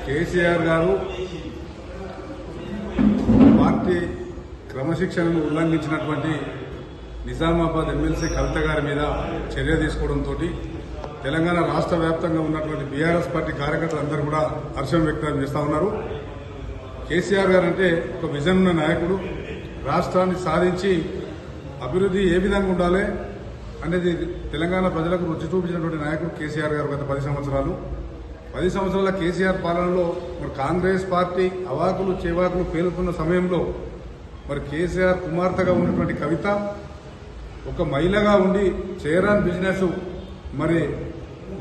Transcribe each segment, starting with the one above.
కేసీఆర్ గారు party క్రమశిక్షణను ఉల్లంఘించినటువంటి Nizamabad MLC కవిత గారి మీద చర్య తీసుకోవడంతో తెలంగాణ రాష్ట్ర వ్యాప్తంగా ఉన్నటువంటి బీఆర్ఎస్ పార్టీ కార్యకర్తలందరూ కూడా హర్షం వ్యక్తం చేస్తా ఉన్నారు. కేసీఆర్ గారు అంటే ఒక విజన్ ఉన్న నాయకుడు, రాష్ట్రాన్ని సాధించి అభివృద్ధి ఏ విధంగా ఉండాలి అనేది తెలంగాణ ప్రజలకు రుచి చూపించినటువంటి నాయకుడు కేసీఆర్ గారు. గత 10 సంవత్సరాల కేసీఆర్ పాలనలో మరి కాంగ్రెస్ పార్టీ అవాకులు చేవాకులు పేలుతున్న సమయంలో మరి కేసీఆర్ కుమార్తెగా ఉన్నటువంటి కవిత ఒక మహిళగా ఉండి చైరాన్ బిజినెస్ మరి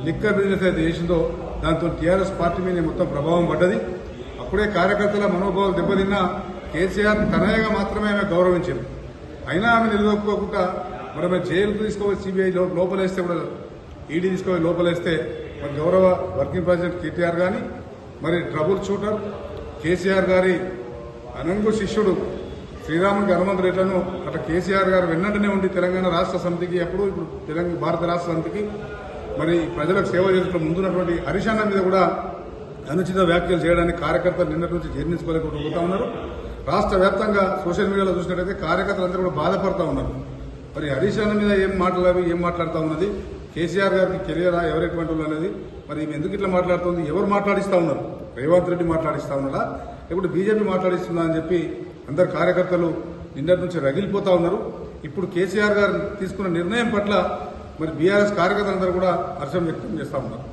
లిక్కర్ బిజినెస్ అయితే చేసిందో దాంతో టీఆర్ఎస్ పార్టీ మీద మొత్తం ప్రభావం పడ్డది. అప్పుడే కార్యకర్తల మనోభావాలు దెబ్బతిన్నా కేసీఆర్ తనయగా మాత్రమే ఆమె గౌరవించింది. అయినా ఆమె నిలదొక్కుకోకుండా మరి ఆమె జైలుకు తీసుకుపోయి సిబిఐ లోపలేస్తే కూడా ఈడీ తీసుకుపోయి లోపలేస్తే మరి గౌరవ వర్కింగ్ ప్రెసిడెంట్ కేటీఆర్ గాని మరి ట్రబుల్ షూటర్ కేసీఆర్ గారి అనంగు శిష్యుడు శ్రీరామునికి హనుమంతు రెడ్లను అట్లా కేసీఆర్ గారు వెన్నంటనే ఉండి తెలంగాణ రాష్ట్ర సమితికి ఇప్పుడు తెలంగాణ భారత రాష్ట్ర సమితికి మరి ప్రజలకు సేవ చేసిన ముందున్నటువంటి హరీష్ అన్న మీద కూడా అనుచిత వ్యాఖ్యలు చేయడానికి కార్యకర్తలు నిన్నటి నుంచి జీర్ణించుకోలేకపోతా ఉన్నారు. రాష్ట్ర వ్యాప్తంగా సోషల్ మీడియాలో చూసినట్టయితే కార్యకర్తలందరూ కూడా బాధపడతా ఉన్నారు. మరి హరీష్ అన్న మీద ఏం మాట్లాడుతూ ఉన్నది, కేసీఆర్ గారికి కెరియరా ఎవరెటువంటి వాళ్ళు అనేది, మరి ఎందుకు ఇట్లా మాట్లాడుతుంది, ఎవరు మాట్లాడిస్తా ఉన్నారు, రేవంత్ రెడ్డి మాట్లాడిస్తా ఉన్నాడా లేకుంటే బీజేపీ మాట్లాడిస్తుందా అని చెప్పి అందరు కార్యకర్తలు నిన్నటి నుంచి రగిలిపోతా ఉన్నారు. ఇప్పుడు కేసీఆర్ గారు తీసుకున్న నిర్ణయం పట్ల మరి బీఆర్ఎస్ కార్యకర్తలందరూ కూడా హర్షం వ్యక్తం చేస్తా ఉన్నారు.